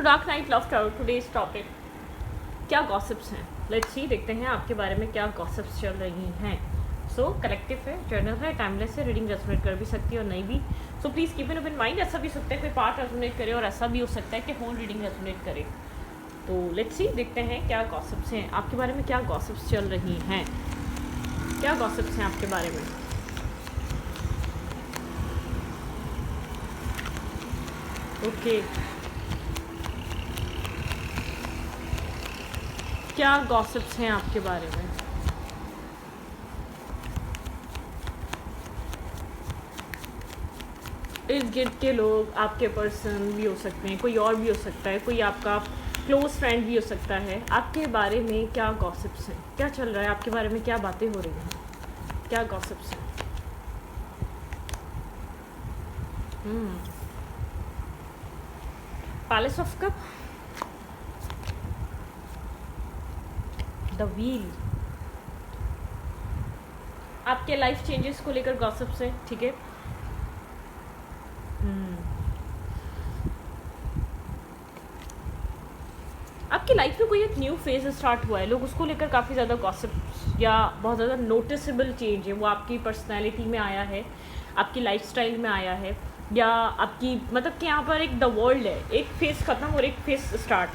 Dark night love tower today's topic क्या gossips हैं। Let's see, देखते हैं आपके बारे में क्या गॉसिप्स चल रही हैं। सो कलेक्टिव है, जर्नल है, टाइमलेस है, रीडिंग रेजोनेट कर भी सकती है और नहीं भी। So please keep in open mind. ऐसा भी हो सकता है कोई पार्ट रेजोनेट करे और ऐसा भी हो सकता है कि होल रीडिंग रेजोनेट करे। तो लेट्स सी, देखते हैं क्या गॉसिप्स हैं आपके बारे में, क्या गॉसिप्स चल रही हैं, क्या गॉसिप्स हैं आपके बारे में। ओके क्या गॉसिप्स हैं आपके बारे में। इर्द गिर्द के लोग आपके पर्सन भी हो सकते हैं, कोई और भी हो सकता है, कोई आपका क्लोज फ्रेंड भी हो सकता है। आपके बारे में क्या गॉसिप्स हैं, क्या चल रहा है आपके बारे में, क्या बातें हो रही हैं, क्या गॉसिप्स हैं। Palace of cup, the wheel, आपके लाइफ चेंजेस को लेकर गॉसिप्स हैं, ठीक है। आपकी लाइफ में कोई एक न्यू फेज स्टार्ट हुआ है, लोग उसको लेकर काफ़ी ज़्यादा गॉसिप्स या बहुत ज़्यादा नोटिसेबल चेंज है वो आपकी पर्सनैलिटी में आया है, आपकी लाइफस्टाइल में आया है, या आपकी मतलब कि यहाँ पर एक द वर्ल्ड है, एक फेज़ ख़त्म और एक फेज़ स्टार्ट।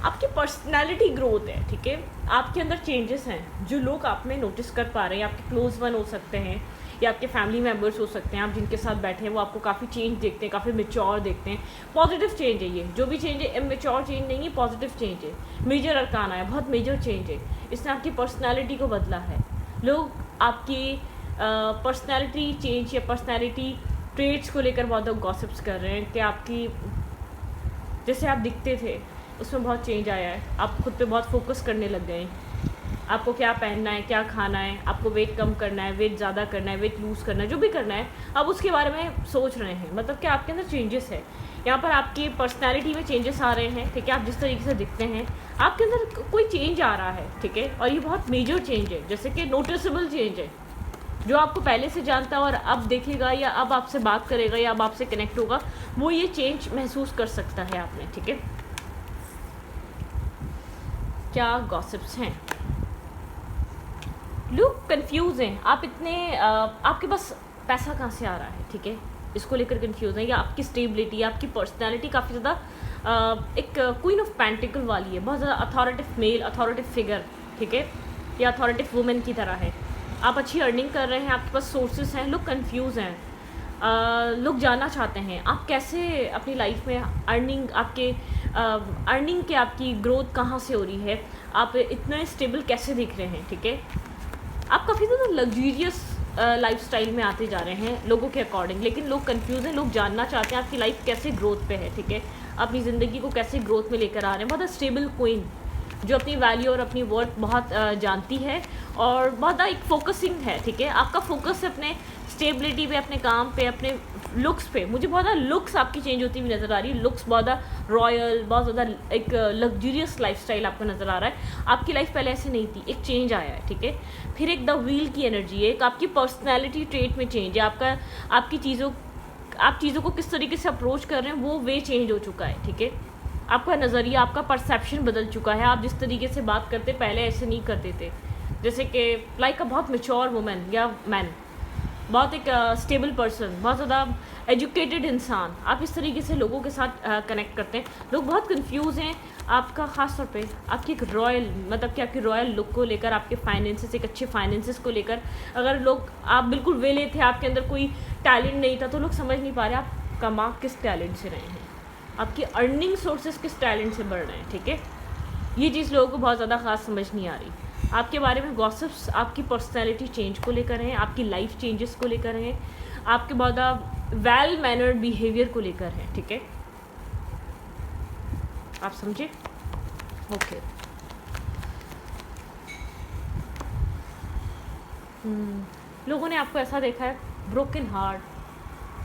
आपकी पर्सनैलिटी ग्रोथ है, ठीक है। आपके अंदर चेंजेस हैं जो लोग आप में नोटिस कर पा रहे हैं। आपके क्लोज वन हो सकते हैं या आपके फैमिली मेम्बर्स हो सकते हैं, आप जिनके साथ बैठे हैं वो आपको काफ़ी चेंज देखते हैं, काफ़ी मेच्योर देखते हैं। पॉजिटिव चेंज है ये, जो भी चेंज है इमेच्योर चेंज नहीं है, पॉजिटिव चेंज है। मेजर अरकान आया, बहुत मेजर चेंज है, इसने आपकी पर्सनैलिटी को बदला है। लोग आपकी पर्सनैलिटी चेंज या पर्सनैलिटी ट्रेट्स को लेकर बहुत गॉसिप्स कर रहे हैं कि आपकी जैसे आप दिखते थे उसमें बहुत चेंज आया है, आप खुद पे बहुत फोकस करने लग गए हैं। आपको क्या पहनना है, क्या खाना है, आपको वेट कम करना है, वेट ज़्यादा करना है, वेट लूज़ करना है, जो भी करना है आप उसके बारे में सोच रहे हैं। मतलब कि आपके अंदर चेंजेस है, यहाँ पर आपकी पर्सनैलिटी में चेंजेस आ रहे हैं, ठीक है। आप जिस तरीके से दिखते हैं आपके अंदर कोई चेंज आ रहा है, ठीक है। और ये बहुत मेजर चेंज है, जैसे कि नोटिसेबल चेंज है। जो आपको पहले से जानता है और अब देखेगा या अब आपसे बात करेगा या अब आपसे कनेक्ट होगा, वो ये चेंज महसूस कर सकता है आपने, ठीक है। क्या गॉसिप्स हैं, लोग कंफ्यूज हैं। आप इतने आपके पास पैसा कहाँ से आ रहा है, ठीक है, इसको लेकर कंफ्यूज हैं, या आपकी स्टेबिलिटी, आपकी पर्सनालिटी काफ़ी ज़्यादा एक क्वीन ऑफ पेंटिकल वाली है, बहुत ज़्यादा अथॉरिटिव मेल, अथॉरिटिव फिगर, ठीक है, या अथॉरिटिव वुमेन की तरह है। आप अच्छी अर्निंग कर रहे हैं, आपके पास सोर्सेस हैं, लोग कंफ्यूज हैं। लोग जानना चाहते हैं आप कैसे अपनी लाइफ में अर्निंग, आपके अर्निंग के आपकी ग्रोथ कहाँ से हो रही है, आप इतने स्टेबल कैसे दिख रहे हैं, ठीक है। आप काफ़ी ज़्यादा लग्जूरियस लाइफस्टाइल में आते जा रहे हैं लोगों के अकॉर्डिंग, लेकिन लोग कंफ्यूज हैं। लोग जानना चाहते हैं आपकी लाइफ कैसे ग्रोथ पे है, ठीक है, अपनी ज़िंदगी को कैसे ग्रोथ में लेकर आ रहे हैं। बहुत स्टेबल क्वीन जो अपनी वैल्यू और अपनी वर्थ बहुत जानती है और बहुत एक फोकसिंग है, ठीक है। आपका फोकस है अपने स्टेबिलिटी पे, अपने काम पे, अपने लुक्स पे। मुझे बहुत ज़्यादा लुक्स आपकी चेंज होती हुई नज़र आ रही है, लुक्स बहुत ज़्यादा रॉयल, बहुत ज़्यादा एक लग्जूरियस लाइफस्टाइल आपका नज़र आ रहा है। आपकी लाइफ पहले ऐसे नहीं थी, एक चेंज आया है, ठीक है। फिर एक द व्हील की एनर्जी है, एक आपकी पर्सनैलिटी ट्रेट में चेंज है, आपका आपकी आप चीज़ों को किस तरीके से अप्रोच कर रहे हैं वो वे चेंज हो चुका है, ठीक है। आपका नज़रिया, आपका परसेप्शन बदल चुका है। आप जिस तरीके से बात करते पहले ऐसे नहीं करते थे, जैसे कि लाइक अ बहुत मेच्योर वुमेन या मैन, बहुत एक स्टेबल पर्सन, बहुत ज़्यादा एजुकेटेड इंसान, आप इस तरीके से लोगों के साथ कनेक्ट करते हैं। लोग बहुत कंफ्यूज हैं आपका, ख़ास तौर पे आपकी एक रॉयल, मतलब कि आपकी रॉयल लुक को लेकर, आपके फाइनेंसेस, एक अच्छे फाइनेंसेस को लेकर। अगर लोग आप बिल्कुल वेले थे, आपके अंदर कोई टैलेंट नहीं था, तो लोग समझ नहीं पा रहे आप कमा किस टैलेंट से रहे हैं, आपकी अर्निंग सोर्सेज किस टैलेंट से बढ़ रहे हैं, ठीक है। ये चीज़ लोगों को बहुत ज़्यादा ख़ास समझ नहीं आ रही। आपके बारे में गॉसिप्स आपकी पर्सनैलिटी चेंज को लेकर हैं, आपकी लाइफ चेंजेस को लेकर हैं, आपके बहुत ज़्यादा वेल मैनर्ड बिहेवियर को लेकर हैं, ठीक है। आप समझे? ओके। लोगों ने आपको ऐसा देखा है, ब्रोकन हार्ट,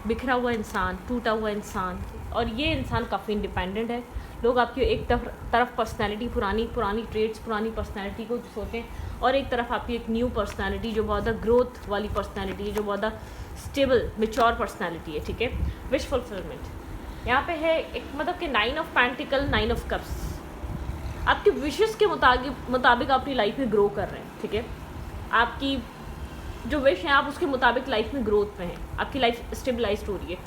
बिखरा हुआ इंसान, टूटा हुआ इंसान, और ये इंसान काफ़ी इंडिपेंडेंट है। लोग आपकी एक तरफ पर्सनैलिटी, पुरानी ट्रेड्स, पुरानी पर्सनैलिटी को सोचें, और एक तरफ आपकी एक न्यू पर्सनैलिटी जो बहुत ज़्यादा ग्रोथ वाली पर्सनैलिटी है, जो बहुत ज़्यादा स्टेबल मेच्योर पर्सनैलिटी है, ठीक है। विश फुलफिलमेंट, यहाँ पे है एक मतलब कि 9 ऑफ पेंटिकल, 9 ऑफ कप्स। आपके विशेस के मुताबिक अपनी लाइफ में ग्रो कर रहे हैं, ठीक है। आपकी जो विश है आप उसके मुताबिक लाइफ में ग्रोथ में हैं, आपकी लाइफ स्टेबलाइज्ड हो रही है,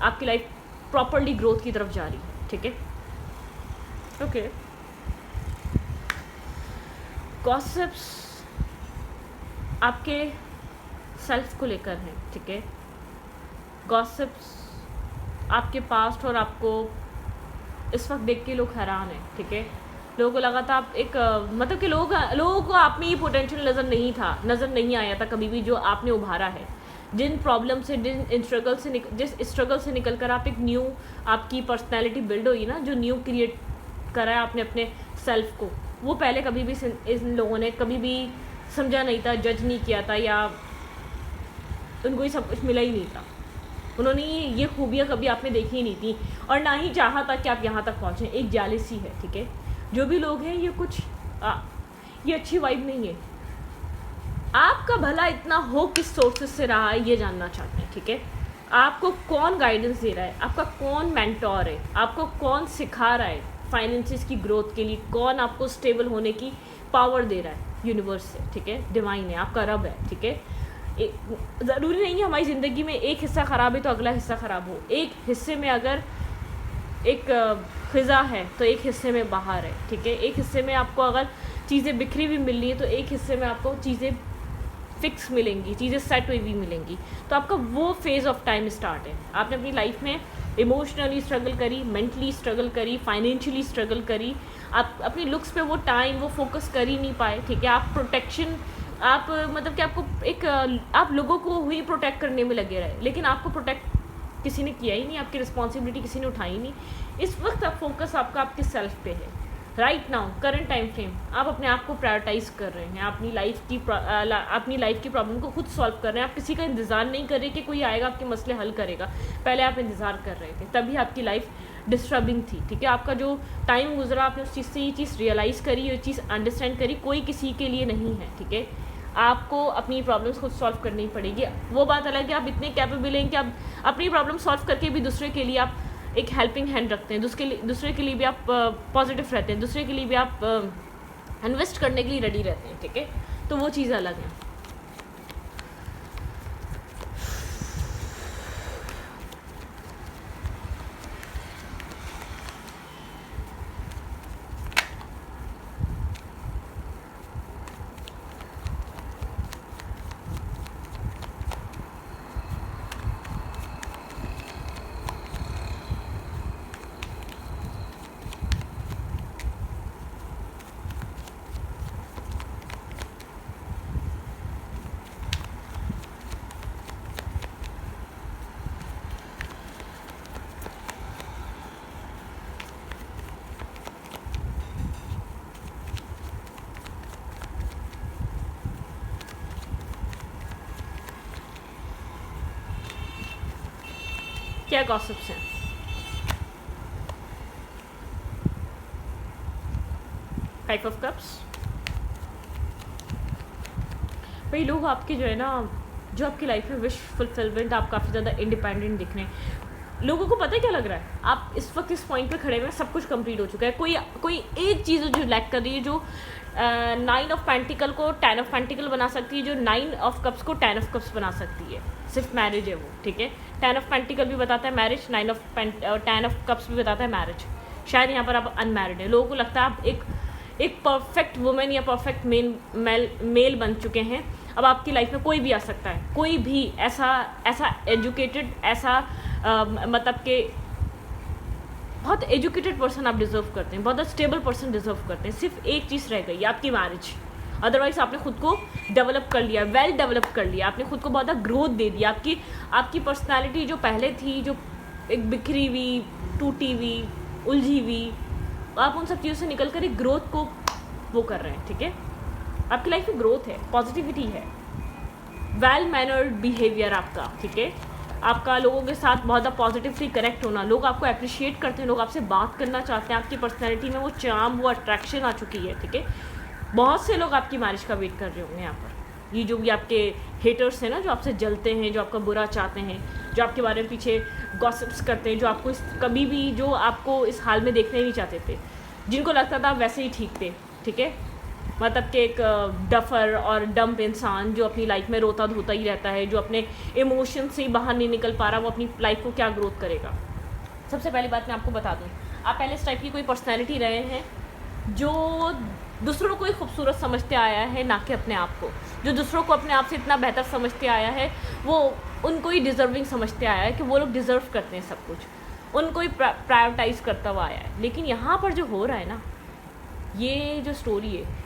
आपकी लाइफ प्रॉपरली ग्रोथ की तरफ जा रही है, ठीक है। ओके, गॉसिप्स आपके सेल्फ को लेकर हैं, ठीक है। गॉसिप्स आपके पास्ट और आपको इस वक्त देख के लोग हैरान हैं, ठीक है। लोगों को लगा था आप एक मतलब कि लोगों को आप में ये पोटेंशियल नज़र नहीं आया था कभी भी, जो आपने उभारा है। जिन प्रॉब्लम से, जिस स्ट्रगल से निकल कर आप एक न्यू आपकी पर्सनैलिटी बिल्ड हुई ना, जो न्यू क्रिएट करा है आपने अपने सेल्फ को, वो पहले कभी भी इन लोगों ने कभी भी समझा नहीं था, जज नहीं किया था, या उनको ये सब कुछ मिला ही नहीं था। उन्होंने ये खूबियाँ कभी आपने देखी ही नहीं थी, और ना ही चाहा था कि आप यहाँ तक पहुँचें। एक जालिसी है, ठीक है। जो भी लोग हैं ये अच्छी वाइब नहीं है। आपका भला इतना हो किस सोर्सेस से रहा है, ये जानना चाहते हैं, ठीक है। आपको कौन गाइडेंस दे रहा है, आपका कौन मेंटोर है, आपको कौन सिखा रहा है फाइनेंसिस की ग्रोथ के लिए, कौन आपको स्टेबल होने की पावर दे रहा है, यूनिवर्स से, ठीक है। डिवाइन है, आपका रब है, ठीक है। ज़रूरी नहीं है हमारी ज़िंदगी में एक हिस्सा ख़राब है तो अगला हिस्सा ख़राब हो। एक हिस्से में अगर एक फ़िज़ा है तो एक हिस्से में बाहर है, ठीक है। एक हिस्से में आपको अगर चीज़ें बिखरी हुई मिल रही है तो एक हिस्से में आपको चीज़ें फिक्स मिलेंगी, चीज़ें सेट हुई भी मिलेंगी। तो आपका वो फेज़ ऑफ टाइम स्टार्ट है। आपने अपनी लाइफ में इमोशनली स्ट्रगल करी, मेंटली स्ट्रगल करी, फाइनेंशियली स्ट्रगल करी, आप अपनी लुक्स पे वो टाइम वो फोकस कर ही नहीं पाए, ठीक है। आप प्रोटेक्शन आप मतलब कि आपको एक आप लोगों को ही प्रोटेक्ट करने में लगे रहे, लेकिन आपको प्रोटेक्ट किसी ने किया ही नहीं, आपकी रिस्पॉन्सिबिलिटी किसी ने उठाई नहीं। इस वक्त आप फोकस आपका आपके सेल्फ पे है। Right now current time frame आप अपने आप को प्रायोरिटाइज़ कर रहे हैं, अपनी लाइफ की प्रॉब्लम को खुद सॉल्व कर रहे हैं। आप किसी का इंतज़ार नहीं कर रहे कि कोई आएगा आपके मसले हल करेगा। पहले आप इंतज़ार कर रहे थे, तभी आपकी लाइफ डिस्टर्बिंग थी, ठीक है। आपका जो टाइम गुजरा आपने उस चीज़ से ये चीज़ रियलाइज़ करी, ये चीज़ अंडरस्टैंड करी, कोई किसी के लिए नहीं है, ठीक है। आपको अपनी प्रॉब्लम्स खुद सॉल्व करनी पड़ेगी। वो बात अलग है आप इतने कैपेबल हैं कि आप अपनी प्रॉब्लम सॉल्व करके भी दूसरे के लिए आप एक हेल्पिंग हैंड रखते हैं, दूसरे के लिए भी आप पॉजिटिव रहते हैं, दूसरे के लिए भी आप इन्वेस्ट करने के लिए रेडी रहते हैं, ठीक है। तो वो चीज़ अलग है। क्या गॉसिप्स हैं? Five of cups. भाई लोग आपके जो है ना, जो आपकी लाइफ में विश फुलफिलमेंट, आप काफ़ी ज़्यादा इंडिपेंडेंट दिख रहे हैं। लोगों को पता है क्या लग रहा है, आप इस वक्त इस पॉइंट पे खड़े हुए, सब कुछ कंप्लीट हो चुका है। कोई एक चीज़ जो लैक कर रही है, जो 9 ऑफ पेंटिकल को 10 ऑफ पेंटिकल बना सकती है, जो 9 ऑफ कप्स को 10 ऑफ कप्स बना सकती है। सिर्फ मैरिज है वो, ठीक है। 10 ऑफ पेंटिकल भी बताता है मैरिज, 10 ऑफ कप्स भी बताता है मैरिज। शायद यहाँ पर आप अनमैरिड है। लोगों को लगता है आप एक परफेक्ट वुमेन या परफेक्ट मेल बन चुके हैं। अब आपकी लाइफ में कोई भी आ सकता है, कोई भी ऐसा एजुकेटेड, ऐसा मतलब कि बहुत एजुकेटेड पर्सन आप डिज़र्व करते हैं, बहुत स्टेबल पर्सन डिज़र्व करते हैं। सिर्फ एक चीज़ रह गई, आपकी मैरिज। अदरवाइज आपने खुद को डेवलप कर लिया, वेल डेवलप कर लिया, आपने खुद को बहुत ग्रोथ दे दिया। आपकी पर्सनालिटी जो पहले थी, जो एक बिखरी हुई, टूटी हुई, उलझी हुई, आप उन सब चीज़ों से निकल कर एक ग्रोथ को वो कर रहे हैं, ठीक है। आपकी लाइफ में ग्रोथ है, पॉजिटिविटी है, वेल मैनर्ड बिहेवियर आपका, ठीक है। आपका लोगों के साथ बहुत ज़्यादा पॉजिटिवली कनेक्ट होना, लोग आपको अप्रिशिएट करते हैं, लोग आपसे बात करना चाहते हैं, आपकी पर्सनैलिटी में वो चार्म, वो अट्रैक्शन आ चुकी है, ठीक है। बहुत से लोग आपकी मैरिज का वेट कर रहे होंगे यहाँ पर, ये जो भी आपके हेटर्स हैं ना, जो आपसे जलते हैं, जो आपका बुरा चाहते हैं, जो आपके बारे में पीछे गॉसिप्स करते हैं, जो आपको कभी भी जो आपको इस हाल में देखना ही नहीं चाहते थे, जिनको लगता था आप वैसे ही ठीक थे, ठीक है, मतलब कि एक डफर और डम्प इंसान जो अपनी लाइफ में रोता धोता ही रहता है, जो अपने इमोशन से बाहर नहीं निकल पा रहा, वो अपनी लाइफ को क्या ग्रोथ करेगा। सबसे पहली बात मैं आपको बता दूं, आप पहले इस टाइप की कोई पर्सनैलिटी रहे हैं जो दूसरों को ही खूबसूरत समझते आया है, ना कि अपने आप को। जो दूसरों को अपने आप से इतना बेहतर समझते आया है, वो उनको ही डिज़र्विंग समझते आया है कि वो लोग डिज़र्व करते हैं सब कुछ, उनको ही प्रायोरिटाइज़ करता हुआ आया है। लेकिन यहाँ पर जो हो रहा है ना, ये जो स्टोरी है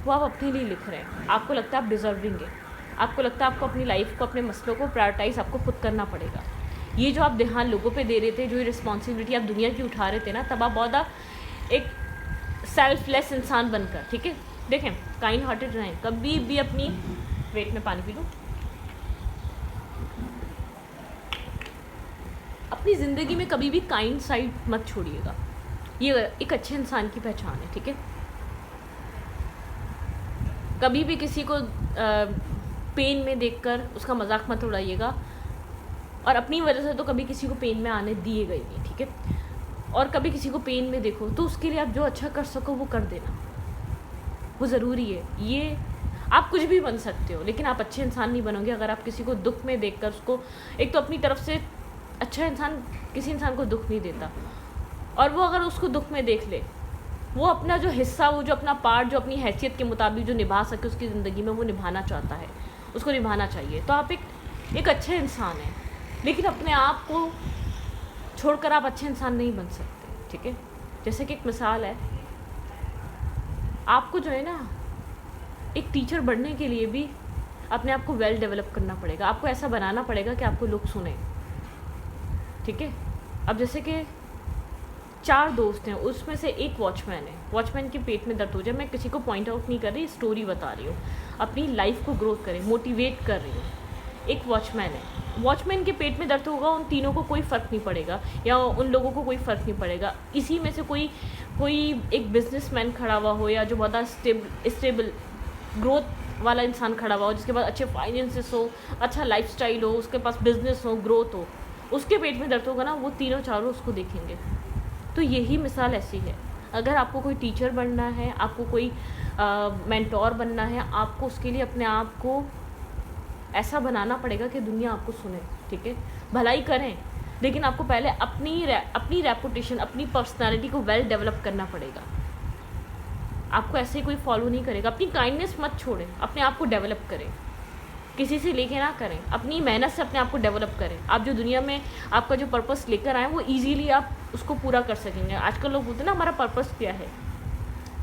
वो आप अपने लिए लिख रहे हैं। आपको लगता है आप डिज़र्विंग है, आपको लगता है आपको अपनी लाइफ को, अपने मसलों को प्रायोरिटाइज़ आपको खुद करना पड़ेगा। ये जो आप ध्यान लोगों पे दे रहे थे, जो ये रिस्पॉन्सिबिलिटी आप दुनिया की उठा रहे थे ना, तब आप बहुत एक सेल्फलेस इंसान बनकर, ठीक है, देखें, काइंड हार्टेड रहें, कभी भी अपनी वेट में पानी पी लो, अपनी ज़िंदगी में कभी भी काइंड साइड मत छोड़िएगा। ये एक अच्छे इंसान की पहचान है, ठीक है। कभी भी किसी को पेन में देखकर उसका मजाक मत उड़ाइएगा, और अपनी वजह से तो कभी किसी को पेन में आने दिए गए नहीं, ठीक है। और कभी किसी को पेन में देखो तो उसके लिए आप जो अच्छा कर सको वो कर देना, वो ज़रूरी है। ये आप कुछ भी बन सकते हो, लेकिन आप अच्छे इंसान नहीं बनोगे अगर आप किसी को दुख में देखकर उसको, एक तो अपनी तरफ से अच्छा इंसान किसी इंसान को दुख नहीं देता, और वो अगर उसको दुख में देख ले, वो अपना जो हिस्सा, वो जो अपना पार्ट, जो अपनी हैसियत के मुताबिक जो निभा सके उसकी ज़िंदगी में, वो निभाना चाहता है, उसको निभाना चाहिए। तो आप एक अच्छे इंसान हैं, लेकिन अपने आप को छोड़कर आप अच्छे इंसान नहीं बन सकते, ठीक है। जैसे कि एक मिसाल है, आपको जो है ना, एक टीचर बनने के लिए भी अपने आप को वेल डेवलप करना पड़ेगा। आपको ऐसा बनाना पड़ेगा कि आपको लोग सुने, ठीक है। अब जैसे कि 4 दोस्त हैं, उसमें से एक वॉचमैन है, वॉचमैन के पेट में दर्द हो जाए, मैं किसी को पॉइंट आउट नहीं कर रही, स्टोरी बता रही हूँ, अपनी लाइफ को ग्रोथ करें, मोटिवेट कर रही हूँ। एक वॉचमैन है, वॉचमैन के पेट में दर्द होगा, उन तीनों को कोई फ़र्क नहीं पड़ेगा, या उन लोगों को कोई फ़र्क नहीं पड़ेगा। इसी में से कोई एक बिजनेसमैन खड़ा हुआ हो, या जो बहुत स्टेबल ग्रोथ वाला इंसान खड़ा हुआ हो, जिसके पास अच्छे फाइनेंसेस हो, अच्छा लाइफस्टाइल हो, उसके पास बिजनेस हो, ग्रोथ हो, उसके पेट में दर्द होगा ना, वो तीनों चारों उसको देखेंगे। तो यही मिसाल ऐसी है। अगर आपको कोई टीचर बनना है, आपको कोई मेंटोर बनना है, आपको उसके लिए अपने आप को ऐसा बनाना पड़ेगा कि दुनिया आपको सुने, ठीक है। भलाई करें, लेकिन आपको पहले अपनी रेपुटेशन, अपनी पर्सनालिटी को वेल डेवलप करना पड़ेगा। आपको ऐसे ही कोई फॉलो नहीं करेगा। अपनी काइंडनेस मत छोड़ें, अपने आप को डेवलप करें, किसी से लेके ना करें, अपनी मेहनत से अपने आप को डेवलप करें। आप जो दुनिया में आपका जो पर्पस लेकर आए, वो ईजीली आप उसको पूरा कर सकेंगे। आजकल लोग बोलते हैं ना, हमारा पर्पस क्या है।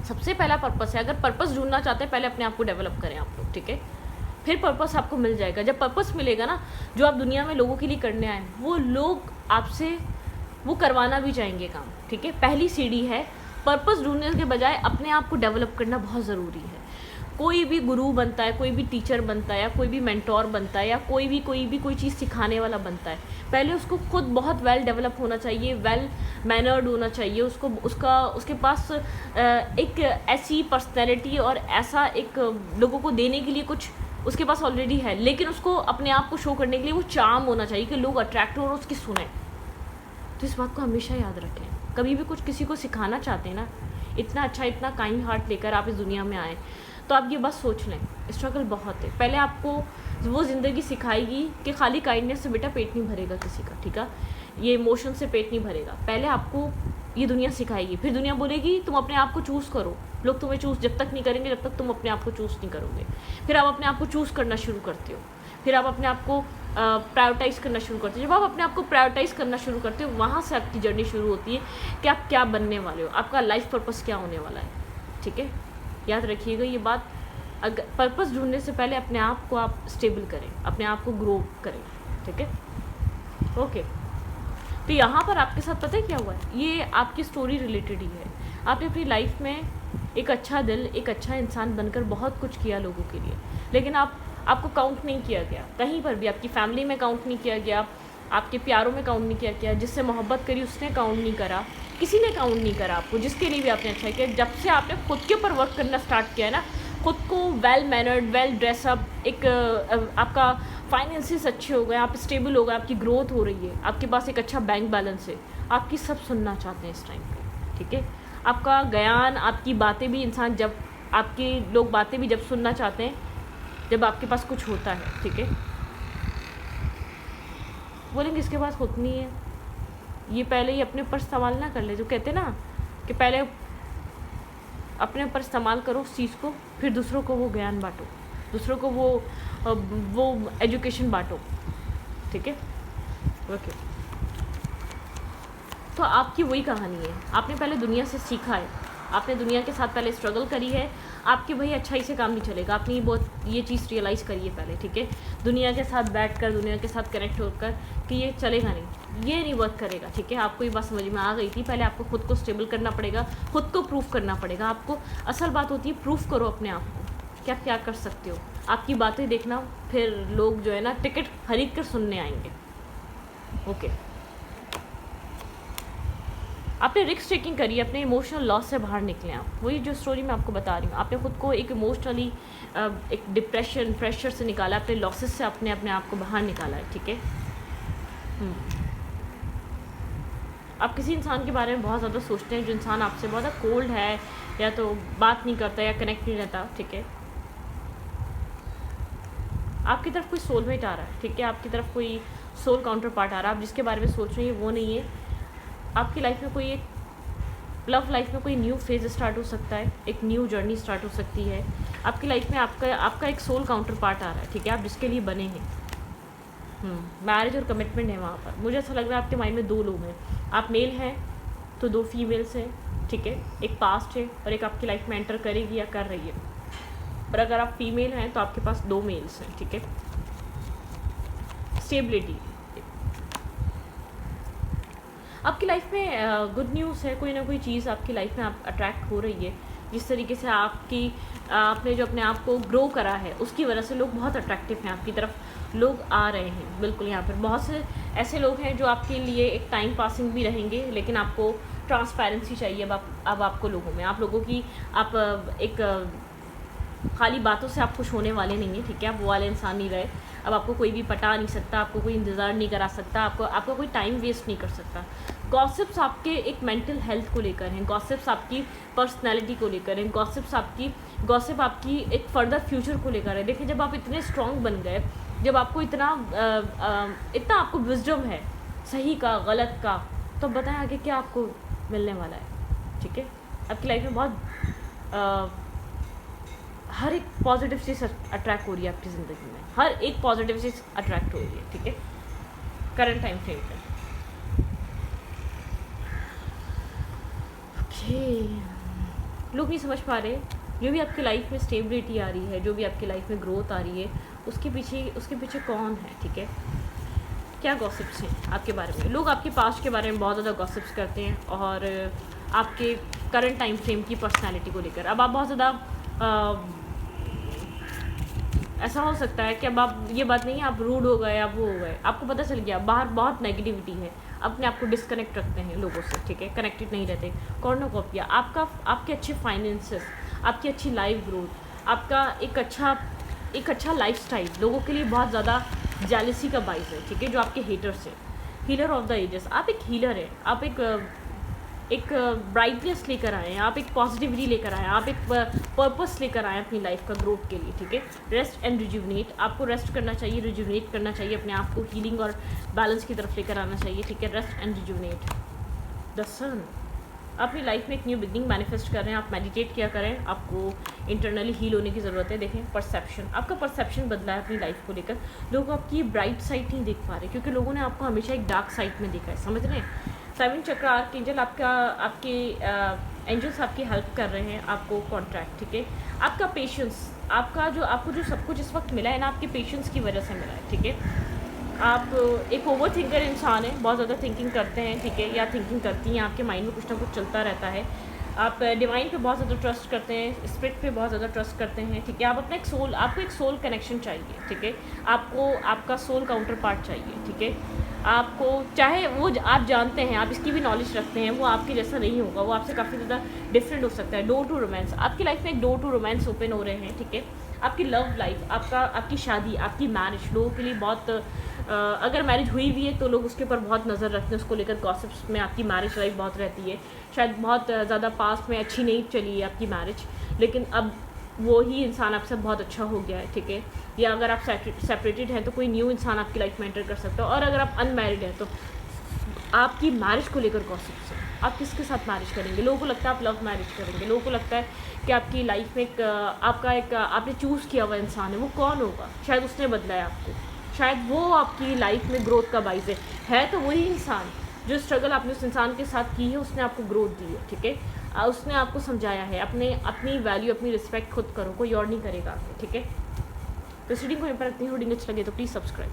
सबसे पहला पर्पस है, अगर पर्पस ढूंढना चाहते हैं, पहले अपने आप को डेवलप करें आप लोग, ठीक है, फिर पर्पस आपको मिल जाएगा। जब पर्पस मिलेगा ना, जो आप दुनिया में लोगों के लिए करने आए, वो लोग आपसे वो करवाना भी चाहेंगे काम, ठीक है। पहली सीढ़ी है, पर्पस ढूंढने के बजाय अपने आप को डेवलप करना बहुत ज़रूरी है। कोई भी गुरु बनता है, कोई भी टीचर बनता है, या कोई भी मेंटोर बनता है, या कोई भी कोई चीज़ सिखाने वाला बनता है, पहले उसको खुद बहुत वेल डेवलप होना चाहिए, वेल मैनर्ड होना चाहिए, उसके पास एक ऐसी पर्सनैलिटी और ऐसा एक लोगों को देने के लिए कुछ उसके पास ऑलरेडी है, लेकिन उसको अपने आप को शो करने के लिए वो चार्म होना चाहिए कि लोग अट्रैक्ट हो और उसकी सुने। तो इस बात को हमेशा याद रखें। कभी भी कुछ किसी को सिखाना चाहते हैं ना, इतना अच्छा, इतना काइंड हार्ट लेकर आप इस दुनिया में आए, तो आप ये बस सोच लें, स्ट्रगल बहुत है। पहले आपको वो ज़िंदगी सिखाएगी कि खाली काइंडनेस से बेटा पेट नहीं भरेगा किसी का, ठीक है, ये इमोशन से पेट नहीं भरेगा। पहले आपको ये दुनिया सिखाएगी, फिर दुनिया बोलेगी तुम अपने आप को चूज़ करो। लोग तुम्हें चूज़ जब तक नहीं करेंगे, जब तक तुम अपने आप को चूज़ नहीं करोगे। फिर आप अपने आप को चूज़ करना शुरू करते हो, फिर आप अपने आप को प्रायोरिटाइज़ करना शुरू करते हो। जब आप अपने आप को प्रायोरिटाइज़ करना शुरू करते हो, वहाँ से आपकी जर्नी शुरू होती है कि आप क्या बनने वाले हो, आपका लाइफ पर्पस क्या होने वाला है, ठीक है। याद रखिएगा ये बात। अगर पर्पस ढूंढने से पहले अपने आप को आप स्टेबल करें, अपने आप को ग्रो करें, ठीक है, ओके। तो यहाँ पर आपके साथ पता है क्या हुआ है, ये आपकी स्टोरी रिलेटेड ही है। आपने अपनी लाइफ में एक अच्छा दिल, एक अच्छा इंसान बनकर बहुत कुछ किया लोगों के लिए, लेकिन आपको काउंट नहीं किया गया कहीं पर भी। आपकी फैमिली में काउंट नहीं किया गया, आपके प्यारों में काउंट नहीं किया गया, जिससे मोहब्बत करी उसने काउंट नहीं करा, किसी ने काउंट नहीं करा आपको, जिसके लिए भी आपने अच्छा किया। जब से आपने खुद के ऊपर वर्क करना स्टार्ट किया है ना, खुद को वेल मैनर्ड, वेल ड्रेसअप, एक आपका फाइनेंसिस अच्छे हो गए, आप स्टेबल हो गए, आपकी ग्रोथ हो रही है, आपके पास एक अच्छा बैंक बैलेंस है, आपकी सब सुनना चाहते हैं इस टाइम पे, ठीक है। आपका ज्ञान, आपकी बातें भी इंसान जब आपके लोग बातें भी जब सुनना चाहते हैं जब आपके पास कुछ होता है, ठीक है। बोलेंगे इसके पास खुद नहीं है, ये पहले ही अपने ऊपर इस्तेमाल ना कर ले, जो कहते हैं ना कि पहले अपने ऊपर इस्तेमाल करो उस चीज़ को, फिर दूसरों को वो ज्ञान बांटो, दूसरों को वो एजुकेशन बांटो, ठीक है। ओके, तो आपकी वही कहानी है, आपने पहले दुनिया से सीखा है, आपने दुनिया के साथ पहले स्ट्रगल करी है, आपकी वही अच्छाई से काम नहीं चलेगा, आपने ये चीज़ रियलाइज़ करिए पहले, ठीक है। दुनिया के साथ बैठकर, दुनिया के साथ कनेक्ट होकर कि ये चलेगा नहीं, ये नहीं वर्क करेगा, ठीक है। आपको ये बात समझ में आ गई थी, पहले आपको खुद को स्टेबल करना पड़ेगा, खुद को प्रूफ करना पड़ेगा आपको। असल बात होती है प्रूफ करो अपने आप को कि आप क्या कर सकते हो, आपकी बातें देखना, फिर लोग जो है ना टिकट खरीद कर सुनने आएंगे। ओके, आपने रिस्क टेकिंग करी, अपने इमोशनल लॉस से बाहर निकले आप, वही जो स्टोरी मैं आपको बता रही हूँ। आपने खुद को एक इमोशनली एक डिप्रेशन, प्रेशर से निकाला, अपने लॉसेस से अपने आप को बाहर निकाला है, ठीक है। आप किसी इंसान के बारे में बहुत ज़्यादा सोचते हैं, जो इंसान आपसे बहुत ज़्यादा कोल्ड है, या तो बात नहीं करता या कनेक्ट नहीं रहता, ठीक है। आपकी तरफ कोई सोलमेट आ रहा है, ठीक है, आपकी तरफ कोई सोल काउंटर पार्ट आ रहा है, आप जिसके बारे में सोच रही हैं वो नहीं है। आपकी लाइफ में कोई एक लव लाइफ में कोई न्यू फेज स्टार्ट हो सकता है, एक न्यू जर्नी स्टार्ट हो सकती है। आपकी लाइफ में आपका एक सोल काउंटर पार्ट आ रहा है, ठीक है, आप जिसके लिए बने हैं। मैरिज और कमिटमेंट है वहाँ पर। मुझे ऐसा लग रहा है आपके माइंड में दो लोग हैं, आप मेल हैं तो दो फीमेल्स हैं, ठीक है, एक पास्ट है और एक आपकी लाइफ में एंटर करेगी या कर रही है। पर अगर आप फीमेल हैं तो आपके पास दो मेल्स हैं, ठीक है। स्टेबिलिटी, आपकी लाइफ में गुड न्यूज़ है, कोई ना कोई चीज़ आपकी लाइफ में आप अट्रैक्ट हो रही है। जिस तरीके से आपने जो अपने आप को ग्रो करा है उसकी वजह से लोग बहुत अट्रैक्टिव हैं आपकी तरफ, लोग आ रहे हैं। बिल्कुल, यहाँ पर बहुत से ऐसे लोग हैं जो आपके लिए एक टाइम पासिंग भी रहेंगे, लेकिन आपको ट्रांसपेरेंसी चाहिए अब आपको लोगों में, आप लोगों की आप एक खाली बातों से आप खुश होने वाले नहीं हैं, ठीक है। आप वो वाले इंसान नहीं रहे, अब आपको कोई भी पटा नहीं सकता, आपको कोई इंतज़ार नहीं करा सकता, आपका कोई टाइम वेस्ट नहीं कर सकता। गॉसिप्स आपके एक मेंटल हेल्थ को लेकर हैं, गॉसिप्स आपकी पर्सनैलिटी को लेकर हैं, गॉसिप आपकी एक फर्दर फ्यूचर को लेकर है। देखिए, जब आप इतने स्ट्रॉन्ग बन गए, जब आपको इतना आपको विजडम है सही का गलत का, तो बताएं आगे क्या आपको मिलने वाला है, ठीक है। आपकी लाइफ में बहुत हर एक पॉजिटिव चीज़ अट्रैक्ट हो रही है आपकी ज़िंदगी में, हर एक पॉजिटिव चीज़ अट्रैक्ट हो रही है, ठीक है, करंट टाइम फ्रेम पे। ओके, लोग नहीं समझ पा रहे, जो भी आपकी लाइफ में स्टेबिलिटी आ रही है, जो भी आपकी लाइफ में ग्रोथ आ रही है, उसके पीछे कौन है, ठीक है। क्या गॉसिप्स हैं आपके बारे में, लोग आपके पास्ट के बारे में बहुत ज़्यादा गॉसिप्स करते हैं, और आपके करंट टाइम फ्रेम की पर्सनैलिटी को लेकर। अब आप बहुत ज़्यादा ऐसा हो सकता है कि अब आप, ये बात नहीं है आप रूड हो गए, आप वो हो गए, आपको पता चल गया बाहर बहुत नेगेटिविटी है, अपने आप को डिस्कनेक्ट रखते हैं लोगों से, ठीक है, कनेक्टेड नहीं रहते, कॉर्नोकॉपिया, आपके अच्छे फाइनेंसेस, आपकी अच्छी लाइफ ग्रोथ, आपका एक अच्छा लाइफस्टाइल लोगों के लिए बहुत ज़्यादा जेलसी का बाइस है, ठीक है, जो आपके हेटर्स हैं। हीलर ऑफ द एजेस, आप एक हीलर है, आप एक ब्राइटनेस लेकर आए हैं, आप एक पॉजिटिविटी लेकर आए हैं, आप एक पर्पस लेकर आए हैं अपनी लाइफ का ग्रोथ के लिए, ठीक है। रेस्ट एंड रिजुवनेट, आपको रेस्ट करना चाहिए, रिजुवनेट करना चाहिए, अपने आप को हीलिंग और बैलेंस की तरफ लेकर आना चाहिए, ठीक है। Rest and rejuvenate. द सन, अपनी लाइफ में एक न्यू बिगनिंग मैनिफेस्ट कर रहे हैं, आप मेडिटेट किया करें, आपको इंटरनली हील होने की ज़रूरत है। देखें, परसेप्शन, आपका परसेप्शन बदला है अपनी लाइफ को लेकर, लोग आपकी ब्राइट साइड नहीं देख पा रहे, क्योंकि लोगों ने आपको हमेशा एक डार्क साइड में देखा है, समझ रहे हैं। 7 चक्र आर्कएंजल आपके एंजल्स आपकी हेल्प कर रहे हैं, आपको कॉन्ट्रैक्ट, ठीक है। आपका पेशेंस, आपको जो सब कुछ इस वक्त मिला है ना, आपके पेशेंस की वजह से मिला है, ठीक है। आप एक ओवर थिंकर इंसान हैं, बहुत ज़्यादा थिंकिंग करते हैं, ठीक है, या थिंकिंग करती हैं, आपके माइंड में कुछ ना कुछ चलता रहता है। आप डिवाइन पे बहुत ज़्यादा ट्रस्ट करते हैं, स्पिरिट पे बहुत ज़्यादा ट्रस्ट करते हैं, ठीक है। आप अपना आपको एक सोल कनेक्शन चाहिए, ठीक है, आपको आपका सोल काउंटर पार्ट चाहिए, ठीक है। आपको चाहे वो आप जानते हैं, आप इसकी भी नॉलेज रखते हैं, वो आपके जैसा नहीं होगा, वो आपसे काफ़ी ज़्यादा डिफरेंट हो सकता है। डोर टू रोमांस, आपकी लाइफ में एक डोर टू रोमांस ओपन हो रहे हैं, ठीक है। आपकी लव लाइफ, आपकी शादी, आपकी मैरिज लोगों के लिए बहुत अगर मैरिज हुई भी है तो लोग उसके ऊपर बहुत नज़र रखते हैं, उसको लेकर गॉसिप्स में आपकी मैरिज लाइफ बहुत रहती है। शायद बहुत ज़्यादा पास्ट में अच्छी नहीं चली है आपकी मैरिज, लेकिन अब वो ही इंसान आपसे बहुत अच्छा हो गया है, ठीक है। या अगर आप सेपरेटेड हैं तो कोई न्यू इंसान आपकी लाइफ में एंटर कर सकता है। और अगर आप अनमैरिड हैं तो आपकी मैरिज को लेकर गॉसिप्स हैं, आप किसके साथ मैरिज करेंगे। लोगों को लगता है आप लव मैरिज करेंगे, लोगों को लगता है कि आपकी लाइफ में आपने चूज़ किया हुआ इंसान है, वो कौन होगा, शायद उसने बदला है आपको, शायद वो आपकी लाइफ में ग्रोथ का बाइस है तो वही इंसान जो स्ट्रगल आपने उस इंसान के साथ की है उसने आपको ग्रोथ दी है, ठीक है। उसने आपको समझाया है अपनी वैल्यू, अपनी रिस्पेक्ट खुद करो, कोई और नहीं करेगा आपको, ठीक है। तो रीडिंग को यहाँ पर रखती हूँ। रीडिंग अच्छी लगे तो प्लीज़ सब्सक्राइब।